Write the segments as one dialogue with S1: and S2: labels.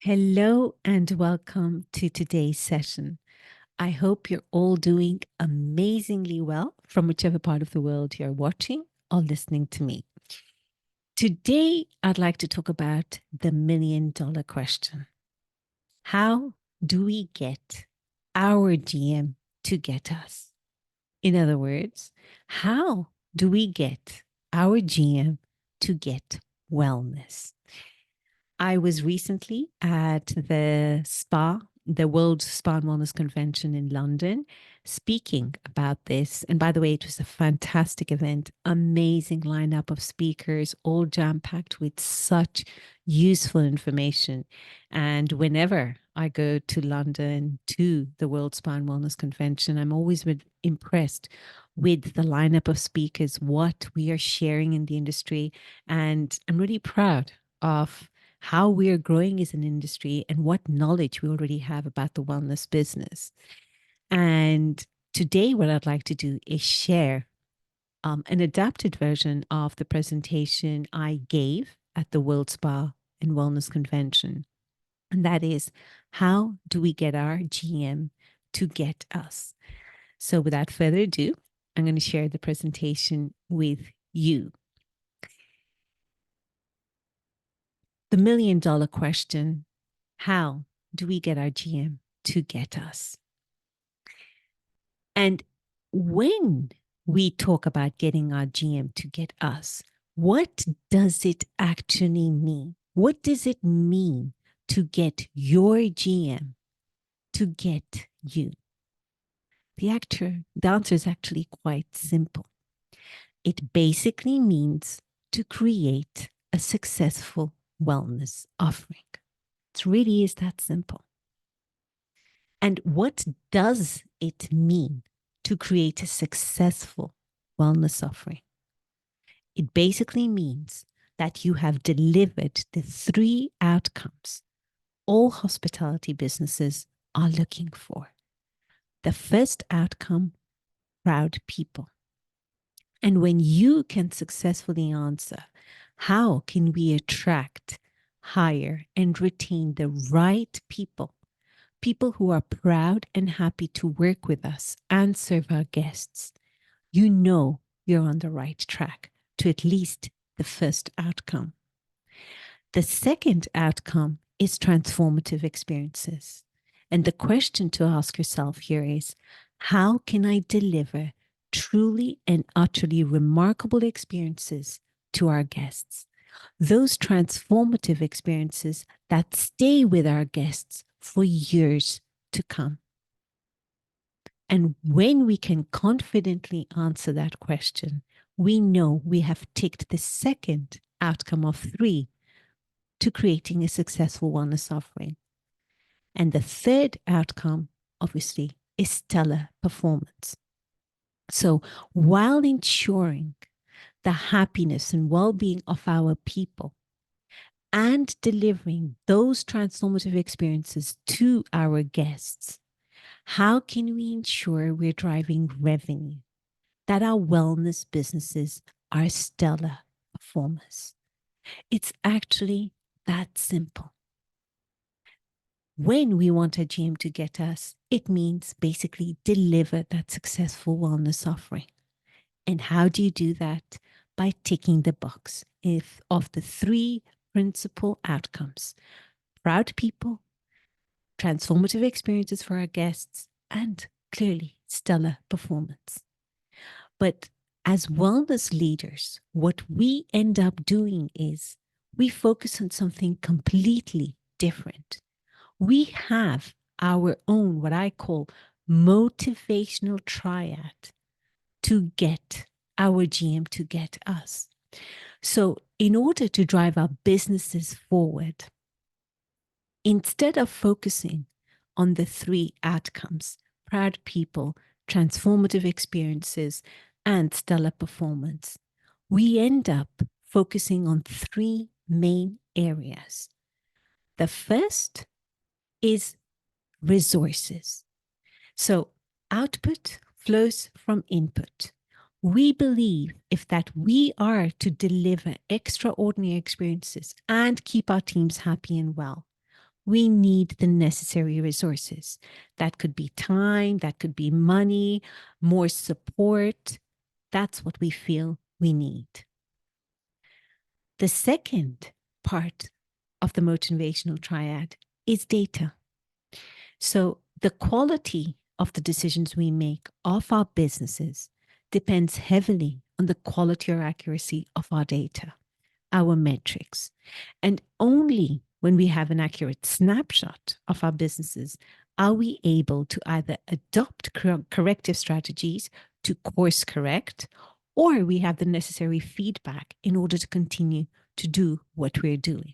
S1: Hello and welcome to today's session. I hope you're all doing amazingly well from whichever part of the world you're watching or listening to me. Today, I'd like to talk about the $1,000,000 question. How do we get our GM to get us? In other words, how do we get our GM to get wellness? I was recently at the World Spa and Wellness Convention in London, speaking about this. And by the way, it was a fantastic event, amazing lineup of speakers, all jam packed with such useful information. And whenever I go to London to the World Spa and Wellness Convention, I'm always impressed with the lineup of speakers, what we are sharing in the industry. And I'm really proud of how we are growing as an industry and what knowledge we already have about the wellness business. And today, what I'd like to do is share an adapted version of the presentation I gave at the World Spa and Wellness Convention. And that is, how do we get our GM to get us? So without further ado, I'm going to share the presentation with you. The $1,000,000 question: how do we get our GM to get us? And when we talk about getting our GM to get us, what does it actually mean? What does it mean to get your GM to get you? The answer is actually quite simple. It basically means to create a successful wellness offering. It really is that simple. And what does it mean to create a successful wellness offering? It basically means that you have delivered the 3 outcomes all hospitality businesses are looking for. The first outcome: proud people. And when you can successfully answer, how can we attract, hire, and retain the right people? People who are proud and happy to work with us and serve our guests. You know you're on the right track to at least the first outcome. The second outcome is transformative experiences. And the question to ask yourself here is, how can I deliver truly and utterly remarkable experiences to our guests? Those transformative experiences that stay with our guests for years to come. And when we can confidently answer that question, we know we have ticked the second outcome of 3 to creating a successful wellness offering. And the third outcome, obviously, is stellar performance. So while ensuring the happiness and well-being of our people and delivering those transformative experiences to our guests, how can we ensure we're driving revenue, that our wellness businesses are stellar performers? It's actually that simple. When we want a GM to get us, it means basically deliver that successful wellness offering. And how do you do that? By ticking the box of the 3 principal outcomes: proud people, transformative experiences for our guests, and clearly stellar performance. But as wellness leaders, what we end up doing is we focus on something completely different. We have our own, what I call, motivational triad to get our GM to get us. So in order to drive our businesses forward, instead of focusing on the 3 outcomes: proud people, transformative experiences, and stellar performance, we end up focusing on 3 main areas. The first is resources. So output flows from input. We believe if that we are to deliver extraordinary experiences and keep our teams happy and well, we need the necessary resources. That could be time, that could be money, more support. That's what we feel we need. The second part of the motivational triad is data. So the quality of the decisions we make of our businesses depends heavily on the quality or accuracy of our data, our metrics. And only when we have an accurate snapshot of our businesses are we able to either adopt corrective strategies to course correct, or we have the necessary feedback in order to continue to do what we're doing.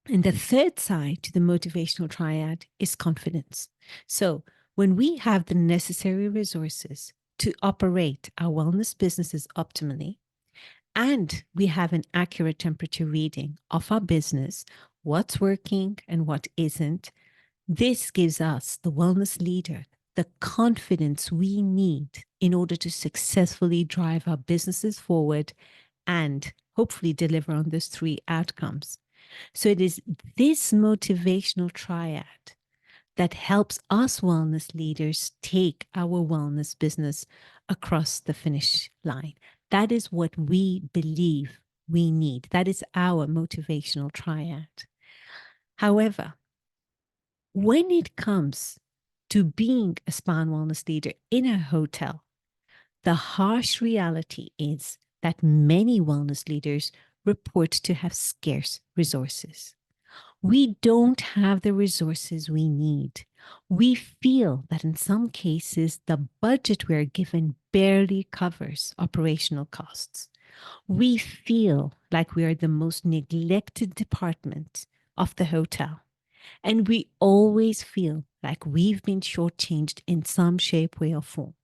S1: And the third side to the motivational triad is confidence. So when we have the necessary resources to operate our wellness businesses optimally, and we have an accurate temperature reading of our business, what's working and what isn't, this gives us, the wellness leader, the confidence we need in order to successfully drive our businesses forward and hopefully deliver on those three outcomes. So it is this motivational triad that helps us wellness leaders take our wellness business across the finish line. That is what we believe we need. That is our motivational triad. However, when it comes to being a spa and wellness leader in a hotel, the harsh reality is that many wellness leaders report to have scarce resources. We don't have the resources we need. We feel that in some cases, the budget we're given barely covers operational costs. We feel like we are the most neglected department of the hotel. And we always feel like we've been shortchanged in some shape, way, or form.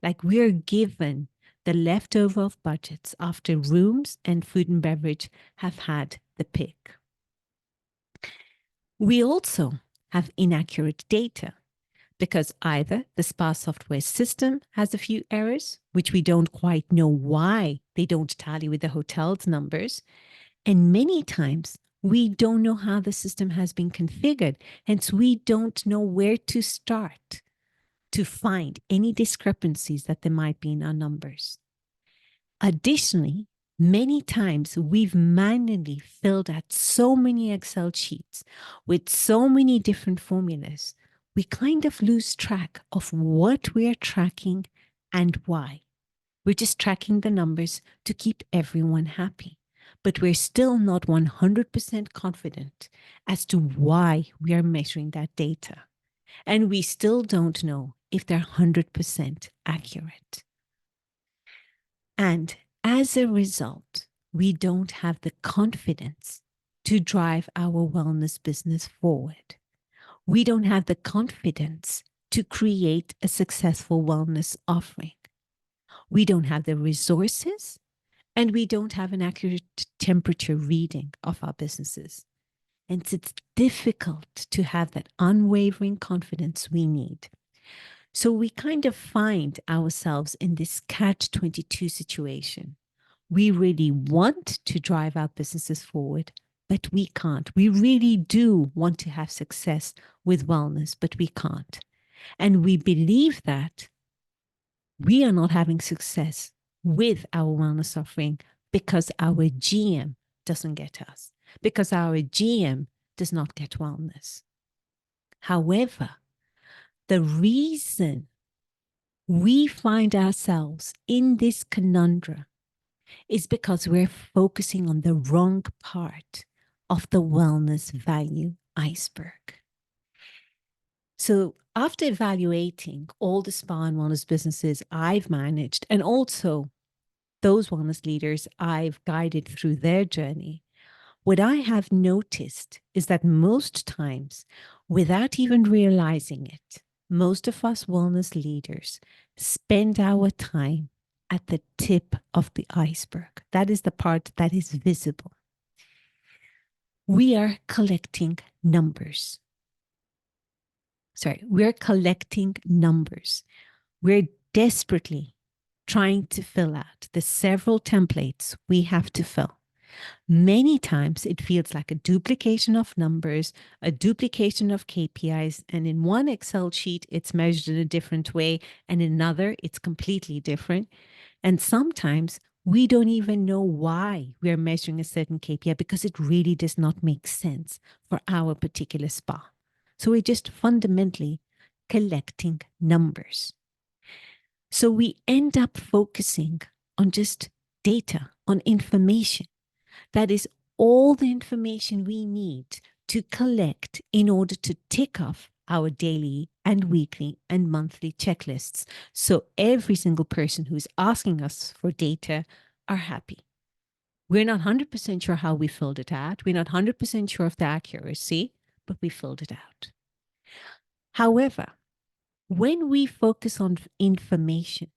S1: Like we're given the leftover of budgets after rooms and food and beverage have had the pick. We also have inaccurate data because either the spa software system has a few errors, which we don't quite know why they don't tally with the hotel's numbers, and many times we don't know how the system has been configured, hence we don't know where to start to find any discrepancies that there might be in our numbers. Additionally, many times we've manually filled out so many Excel sheets with so many different formulas, we kind of lose track of what we're tracking and why. We're just tracking the numbers to keep everyone happy, but we're still not 100% confident as to why we are measuring that data. And we still don't know if they're 100% accurate. And as a result, we don't have the confidence to drive our wellness business forward. We don't have the confidence to create a successful wellness offering. We don't have the resources, and we don't have an accurate temperature reading of our businesses. And it's difficult to have that unwavering confidence we need. So we kind of find ourselves in this catch-22 situation. We really want to drive our businesses forward, but we can't. We really do want to have success with wellness, but we can't. And we believe that we are not having success with our wellness offering because our GM doesn't get us, because our GM does not get wellness. However, the reason we find ourselves in this conundrum is because we're focusing on the wrong part of the wellness value iceberg. So after evaluating all the spa and wellness businesses I've managed, and also those wellness leaders I've guided through their journey, what I have noticed is that most times, without even realizing it, most of us wellness leaders spend our time at the tip of the iceberg. That is the part that is visible. We are collecting numbers. We're collecting numbers. We're desperately trying to fill out the several templates we have to fill. Many times it feels like a duplication of numbers, a duplication of KPIs, and in one Excel sheet, it's measured in a different way, and in another, it's completely different. And sometimes we don't even know why we are measuring a certain KPI because it really does not make sense for our particular spa. So we're just fundamentally collecting numbers. So we end up focusing on just data, on information. That is all the information we need to collect in order to tick off our daily and weekly and monthly checklists. So every single person who's asking us for data are happy. We're not 100% sure how we filled it out. We're not 100% sure of the accuracy, but we filled it out. However, when we focus on information,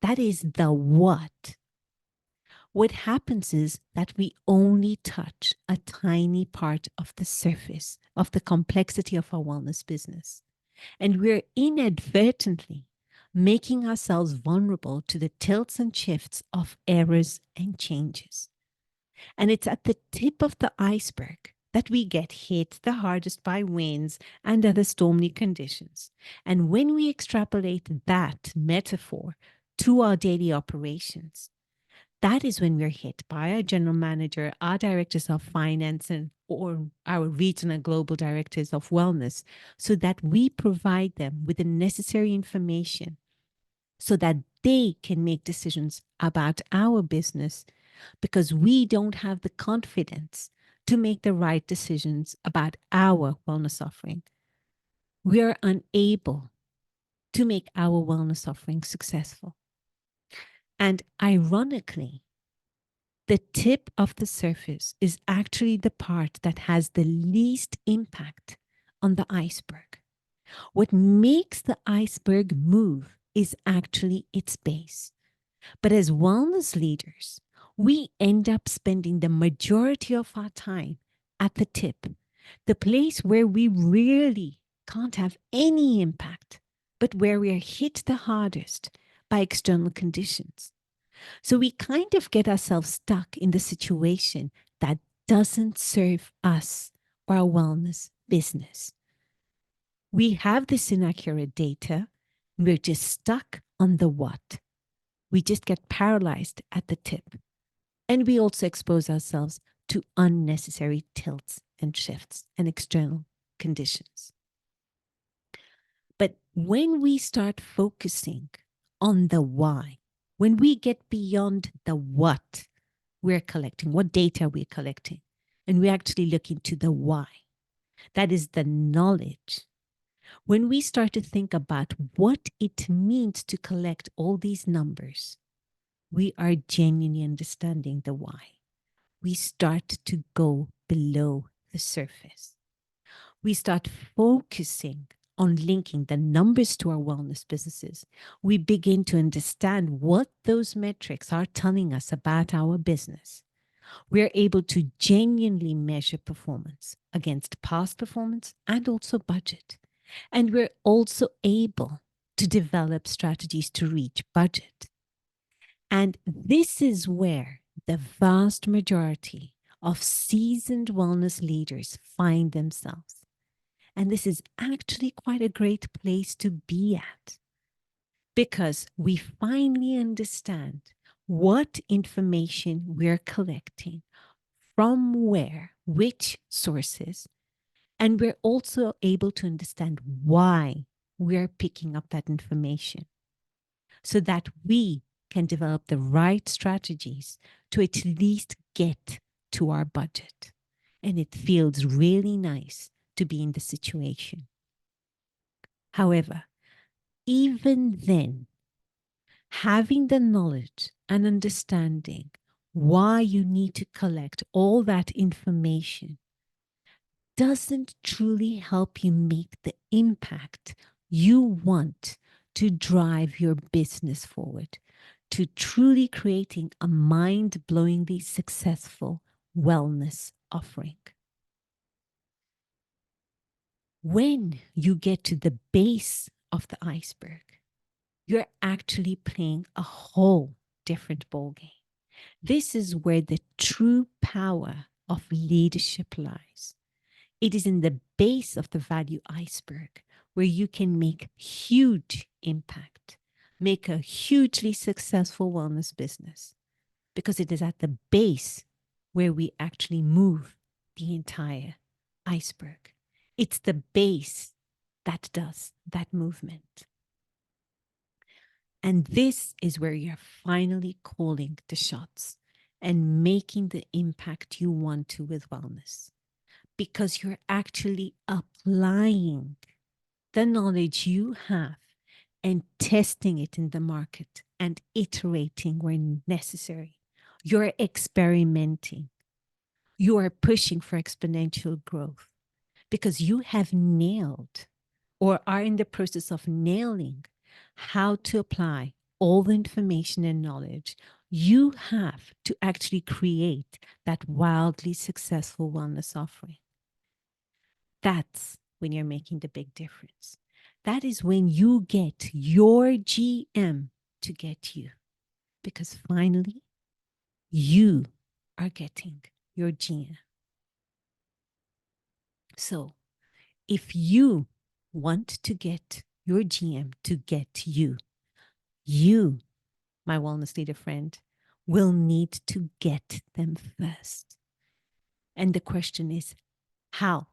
S1: that is the what happens is that we only touch a tiny part of the surface of the complexity of our wellness business. And we're inadvertently making ourselves vulnerable to the tilts and shifts of errors and changes. And it's at the tip of the iceberg that we get hit the hardest by winds and other stormy conditions. And when we extrapolate that metaphor to our daily operations, that is when we're hit by our general manager, our directors of finance, or our regional global directors of wellness, so that we provide them with the necessary information so that they can make decisions about our business, because we don't have the confidence to make the right decisions about our wellness offering. We are unable to make our wellness offering successful. And ironically, the tip of the surface is actually the part that has the least impact on the iceberg. What makes the iceberg move is actually its base. But as wellness leaders, we end up spending the majority of our time at the tip, the place where we really can't have any impact, but where we are hit the hardest by external conditions. So we kind of get ourselves stuck in the situation that doesn't serve us or our wellness business. We have this inaccurate data. We're just stuck on the what. We just get paralyzed at the tip. And we also expose ourselves to unnecessary tilts and shifts and external conditions. But when we start focusing on the why, when we get beyond the what we're collecting, what data we're collecting, and we actually look into the why, that is the knowledge. When we start to think about what it means to collect all these numbers, we are genuinely understanding the why. We start to go below the surface. We start focusing on linking the numbers to our wellness businesses. We begin to understand what those metrics are telling us about our business. We're able to genuinely measure performance against past performance and also budget. And we're also able to develop strategies to reach budget. And this is where the vast majority of seasoned wellness leaders find themselves. And this is actually quite a great place to be at, because we finally understand what information we're collecting, from where, which sources, and we're also able to understand why we're picking up that information so that we can develop the right strategies to at least get to our budget. And it feels really nice to be in the situation. However, even then, having the knowledge and understanding why you need to collect all that information doesn't truly help you make the impact you want to drive your business forward to truly creating a mind-blowingly successful wellness offering. When you get to the base of the iceberg, you're actually playing a whole different ballgame. This is where the true power of leadership lies. It is in the base of the value iceberg where you can make huge impact, make a hugely successful wellness business, because it is at the base where we actually move the entire iceberg. It's the base that does that movement. And this is where you're finally calling the shots and making the impact you want to with wellness, because you're actually applying the knowledge you have and testing it in the market and iterating where necessary. You're experimenting. You are pushing for exponential growth because you have nailed or are in the process of nailing how to apply all the information and knowledge you have to actually create that wildly successful wellness offering. That's when you're making the big difference. That is when you get your GM to get you, because finally you are getting your GM. So if you want to get your GM to get you, you, my wellness leader friend, will need to get them first. And the question is, how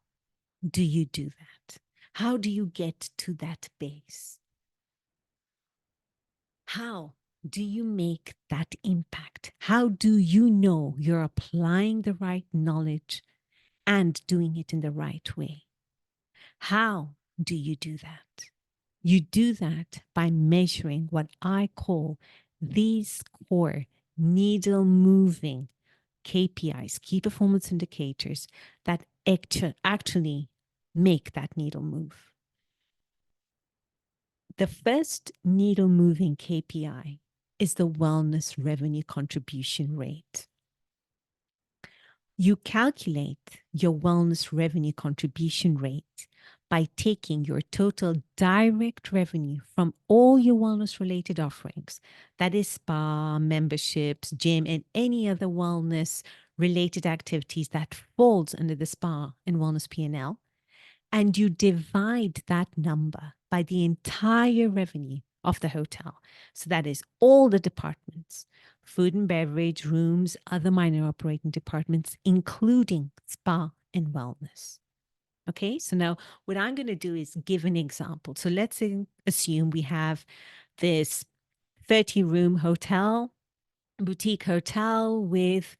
S1: do you do that? How do you get to that base? How do you make that impact? How do you know you're applying the right knowledge and doing it in the right way? How do you do that? You do that by measuring what I call these core needle moving KPIs, key performance indicators, that actually make that needle move. The first needle moving KPI is the wellness revenue contribution rate. You calculate your wellness revenue contribution rate by taking your total direct revenue from all your wellness related offerings, that is spa, memberships, gym, and any other wellness related activities that falls under the spa and wellness P&L, and you divide that number by the entire revenue of the hotel. So that is all the departments, food and beverage, rooms, other minor operating departments, including spa and wellness. Okay, so now what I'm going to do is give an example. So let's assume we have this 30-room hotel, boutique hotel with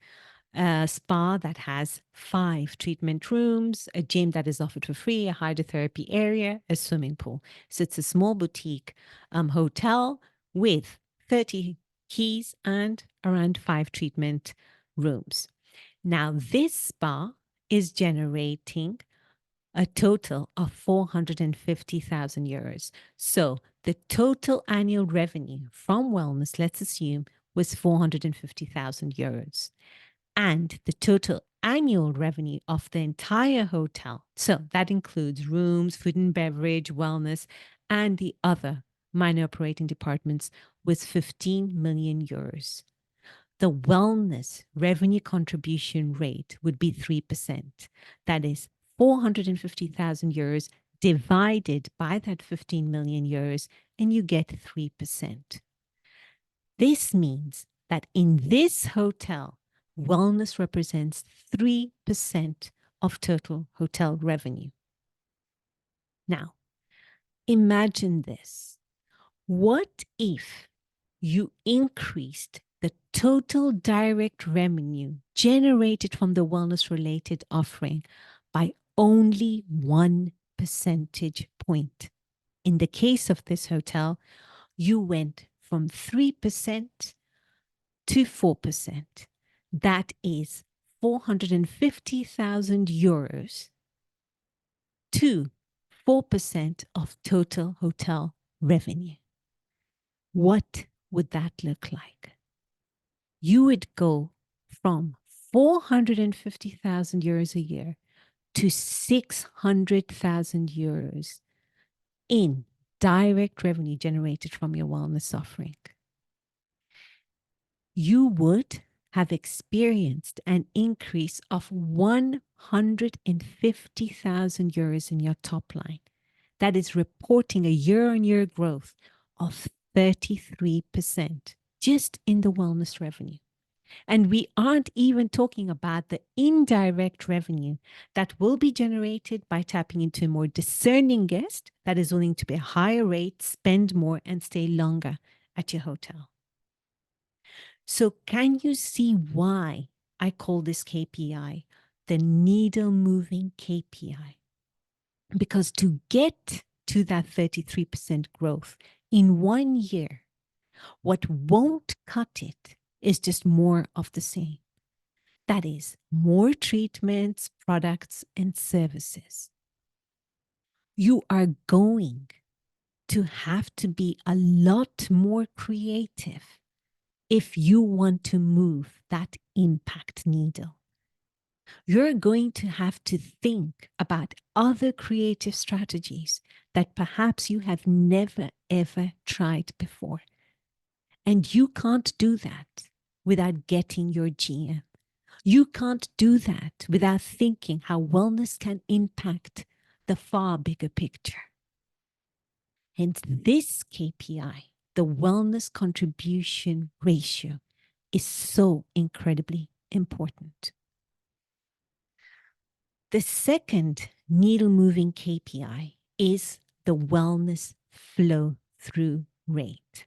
S1: a spa that has 5 treatment rooms, a gym that is offered for free, a hydrotherapy area, a swimming pool. So it's a small boutique hotel with 30 keys and around 5 treatment rooms. Now, this spa is generating a total of 450,000 euros. So the total annual revenue from wellness, let's assume, was 450,000 euros. And the total annual revenue of the entire hotel, so that includes rooms, food and beverage, wellness, and the other minor operating departments, was 15 million euros. The wellness revenue contribution rate would be 3%. That is 450,000 euros divided by that 15 million euros, and you get 3%. This means that in this hotel, wellness represents 3% of total hotel revenue. Now, imagine this. What if you increased the total direct revenue generated from the wellness-related offering by only 1 percentage point? In the case of this hotel, you went from 3% to 4%. That is 450,000 euros to 4% of total hotel revenue. What would that look like? You would go from 450,000 euros a year to 600,000 euros in direct revenue generated from your wellness offering. You would have experienced an increase of 150,000 euros in your top line. That is reporting a year-on-year growth of 33% just in the wellness revenue. And we aren't even talking about the indirect revenue that will be generated by tapping into a more discerning guest that is willing to pay a higher rate, spend more, and stay longer at your hotel. So can you see why I call this KPI the needle moving KPI? Because to get to that 33% growth in 1 year, what won't cut it is just more of the same. That is, more treatments, products, and services. You are going to have to be a lot more creative if you want to move that impact needle. You're going to have to think about other creative strategies that perhaps you have never, ever tried before. And you can't do that without getting your GM. You can't do that without thinking how wellness can impact the far bigger picture. Hence, this KPI, the wellness contribution ratio, is so incredibly important. The second needle moving KPI is the wellness flow through rate.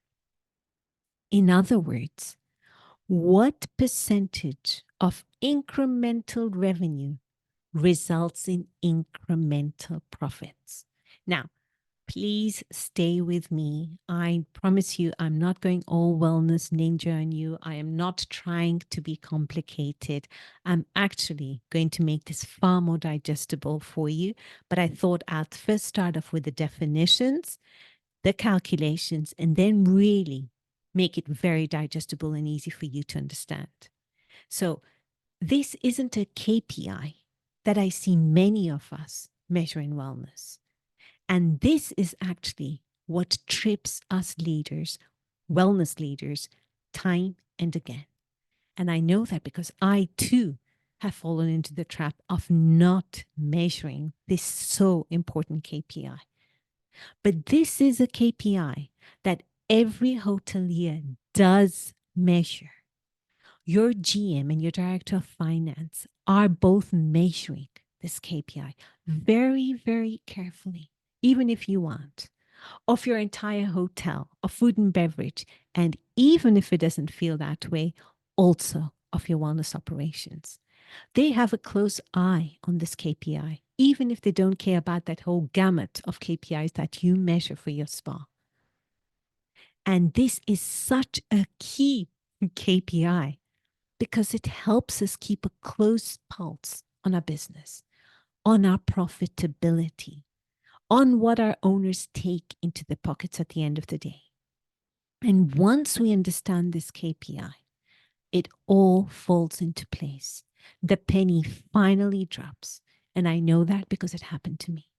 S1: In other words, what percentage of incremental revenue results in incremental profits? Now, please stay with me. I promise you, I'm not going all wellness ninja on you. I am not trying to be complicated. I'm actually going to make this far more digestible for you. But I thought I'd first start off with the definitions, the calculations, and then really make it very digestible and easy for you to understand. So this isn't a KPI that I see many of us measure in wellness. And this is actually what trips us leaders, wellness leaders, time and again. And I know that because I too have fallen into the trap of not measuring this so important KPI. But this is a KPI that every hotelier does measure. Your GM and your director of finance are both measuring this KPI very, very carefully, even if you want, of your entire hotel, of food and beverage, and even if it doesn't feel that way, also of your wellness operations. They have a close eye on this KPI, even if they don't care about that whole gamut of KPIs that you measure for your spa. And this is such a key KPI because it helps us keep a close pulse on our business, on our profitability, on what our owners take into their pockets at the end of the day. And once we understand this KPI, it all falls into place. The penny finally drops. And I know that because it happened to me.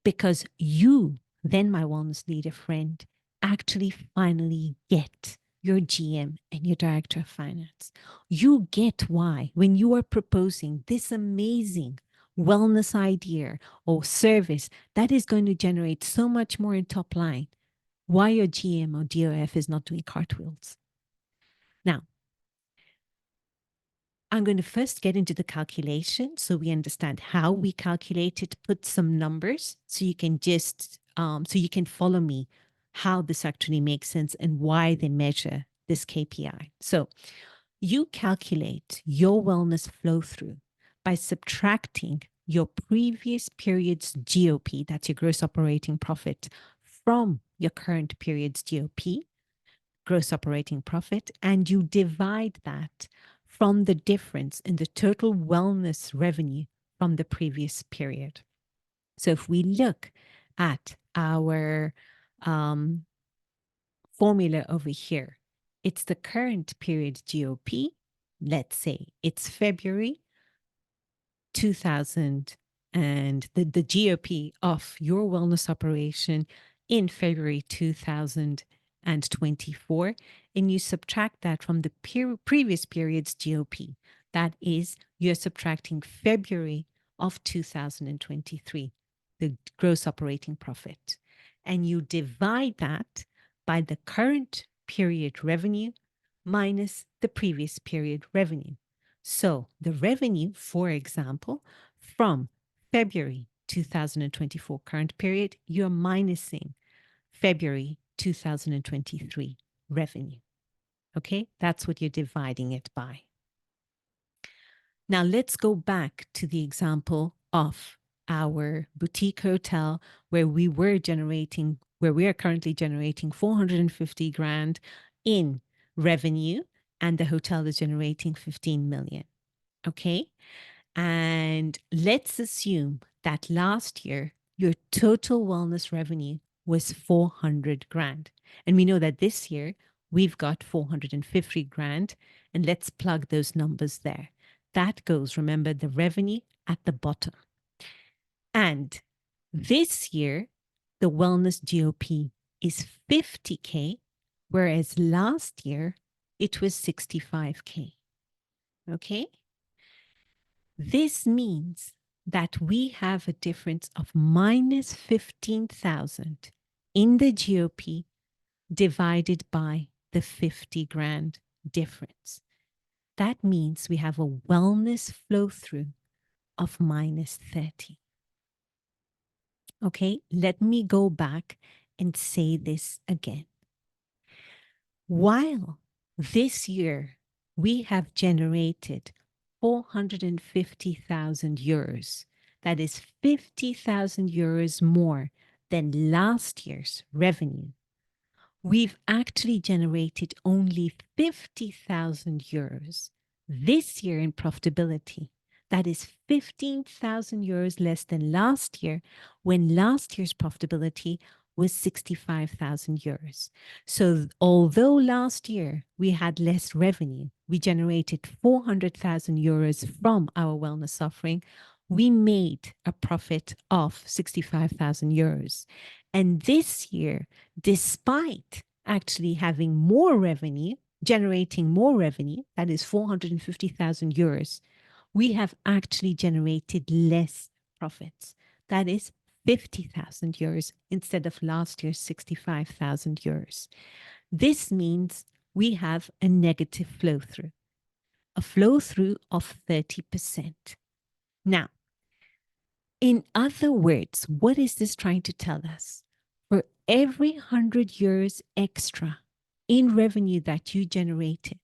S1: Because you, then my wellness leader friend, actually finally get your GM and your director of finance. You get why, when you are proposing this amazing wellness idea or service that is going to generate so much more in top line, why your GM or DOF is not doing cartwheels. Now, I'm going to first get into the calculation so we understand how we calculate it, put some numbers so you can just, so you can follow me how this actually makes sense and why they measure this KPI. So you calculate your wellness flow through by subtracting your previous period's GOP, that's your gross operating profit, from your current period's GOP, gross operating profit, and you divide that from the difference in the total wellness revenue from the previous period. So if we look at our formula over here, it's the current period GOP. Let's say it's February 2000 and the GOP of your wellness operation in February 2024 and you subtract that from the previous period's GOP. That is, you're subtracting February of 2023, the gross operating profit. And you divide that by the current period revenue minus the previous period revenue. So the revenue, for example, from February 2024 current period, you're minusing February 2023 revenue. Okay, that's what you're dividing it by. Now let's go back to the example of our boutique hotel where we are currently generating 450 grand in revenue, and the hotel is generating 15 million. Okay. And let's assume that last year, your total wellness revenue was 400 grand. And we know that this year we've got 450 grand. And let's plug those numbers there. That goes, remember, the revenue at the bottom. And this year, the wellness GOP is 50K, whereas last year it was 65K. Okay. This means that we have a difference of minus 15,000 in the GOP divided by the 50 grand difference. That means we have a wellness flow through of minus 30. Okay, let me go back and say this again. While this year we have generated 450,000 euros, that is 50,000 euros more than last year's revenue, we've actually generated only 50,000 euros this year in profitability. That is 15,000 euros less than last year, when last year's profitability was 65,000 euros. So although last year we had less revenue, we generated 400,000 euros from our wellness offering, we made a profit of 65,000 euros. And this year, despite actually having more revenue, generating more revenue, that is 450,000 euros, we have actually generated less profits. That is 50,000 euros instead of last year's 65,000 euros. This means we have a negative flow through, a flow through of 30%. Now, in other words, what is this trying to tell us? For every 100 euros extra in revenue that you generated,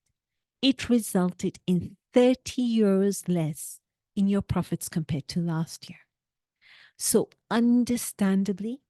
S1: it resulted in 30 euros less in your profits compared to last year. So understandably,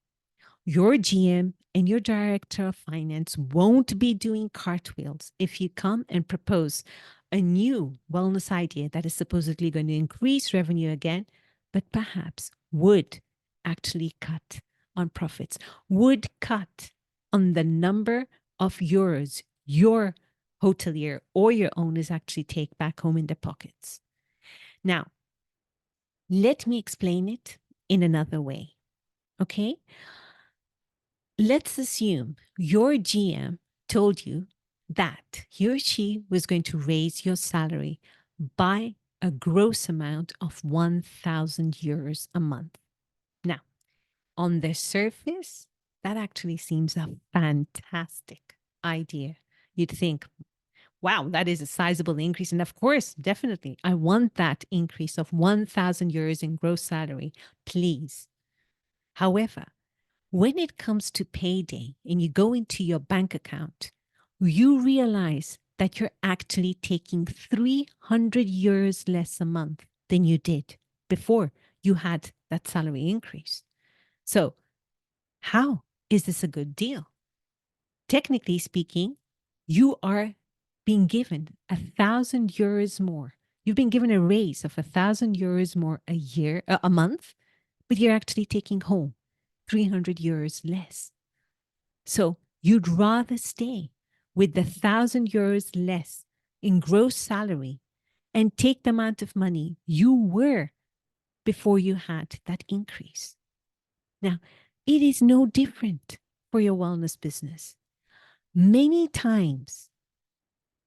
S1: your GM and your director of finance won't be doing cartwheels if you come and propose a new wellness idea that is supposedly going to increase revenue again, but perhaps would actually cut on profits, would cut on the number of euros your hotelier or your owners actually take back home in their pockets. Now, let me explain it in another way, okay? Let's assume your GM told you that he or she was going to raise your salary by a gross amount of 1,000 euros a month. Now, on the surface, that actually seems a fantastic idea. You'd think, wow, that is a sizable increase. And of course, definitely, I want that increase of 1,000 euros in gross salary, please. However, when it comes to payday and you go into your bank account, you realize that you're actually taking 300 euros less a month than you did before you had that salary increase. So how is this a good deal? Technically speaking, you are being given 1,000 euros more. You've been given a raise of 1,000 euros more a month, but you're actually taking home 300 euros less. So you'd rather stay with the 1,000 euros less in gross salary and take the amount of money you were before you had that increase. Now, it is no different for your wellness business. Many times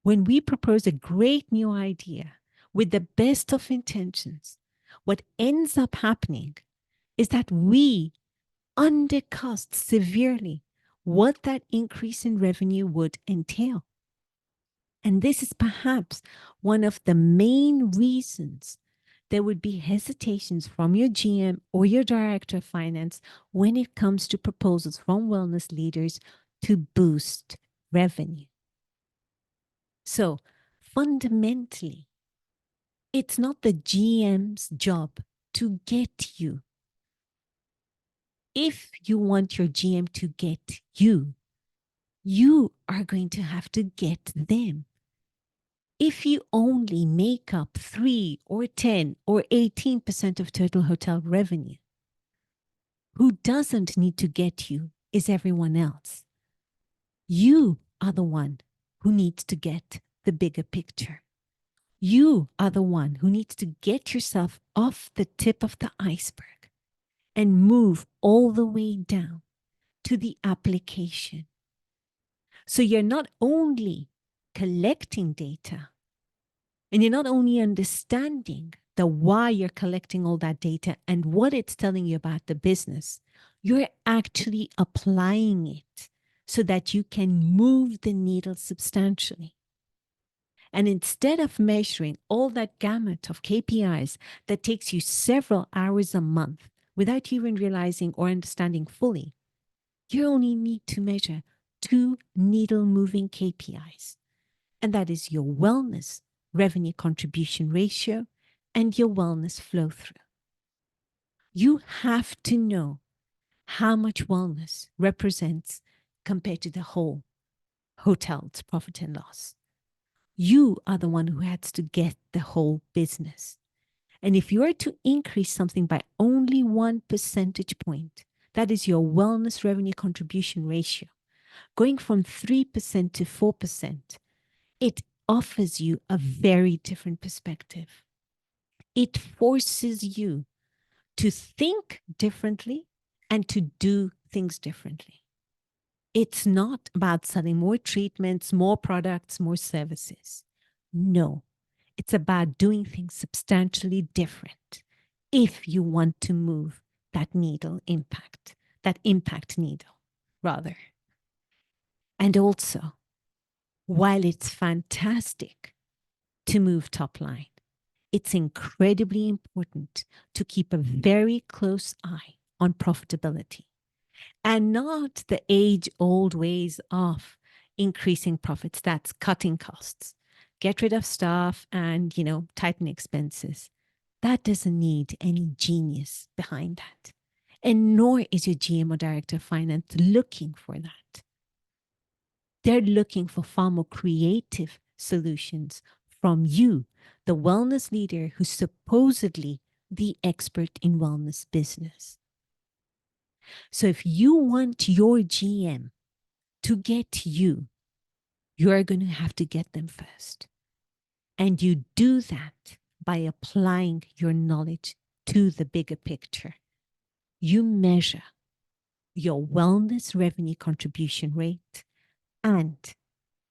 S1: when we propose a great new idea with the best of intentions, what ends up happening is that we undercost severely what that increase in revenue would entail. And this is perhaps one of the main reasons there would be hesitations from your GM or your director of finance when it comes to proposals from wellness leaders to boost revenue. So fundamentally, it's not the GM's job to get you. If you want your GM to get you, you are going to have to get them. If you only make up 3 or 10 or 18% of total hotel revenue, who doesn't need to get you is everyone else. You are the one who needs to get the bigger picture. You are the one who needs to get yourself off the tip of the iceberg and move all the way down to the application. So you're not only collecting data, and you're not only understanding the why you're collecting all that data and what it's telling you about the business, you're actually applying it so that you can move the needle substantially. And instead of measuring all that gamut of KPIs that takes you several hours a month without even realizing or understanding fully, you only need to measure 2 needle-moving KPIs, and that is your wellness revenue contribution ratio and your wellness flow through. You have to know how much wellness represents compared to the whole hotel's profit and loss. You are the one who has to get the whole business. And if you are to increase something by only 1 percentage point, that is your wellness revenue contribution ratio, going from 3% to 4%, it offers you a very different perspective. It forces you to think differently and to do things differently. It's not about selling more treatments, more products, more services. No, it's about doing things substantially different if you want to move that impact needle, rather. And also, while it's fantastic to move top line, it's incredibly important to keep a very close eye on profitability and not the age-old ways of increasing profits. That's cutting costs, get rid of staff and, tighten expenses. That doesn't need any genius behind that. And nor is your GM or director of finance looking for that. They're looking for far more creative solutions from you, the wellness leader who's supposedly the expert in wellness business. So if you want your GM to get you, you're going to have to get them first. And you do that by applying your knowledge to the bigger picture. You measure your wellness revenue contribution rate and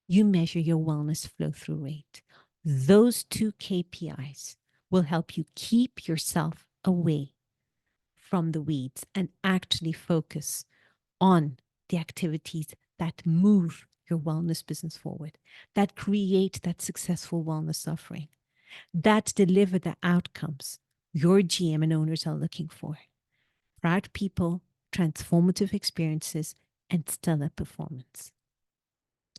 S1: you measure your wellness flow through rate. Those 2 KPIs will help you keep yourself away from the weeds and actually focus on the activities that move your wellness business forward, that create that successful wellness offering, that deliver the outcomes your GM and owners are looking for. Proud people, transformative experiences, and stellar performance.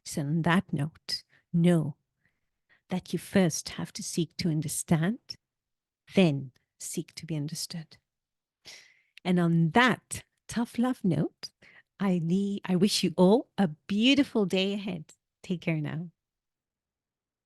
S1: So on that note, know that you first have to seek to understand, then seek to be understood. And on that tough love note, I wish you all a beautiful day ahead. Take care now.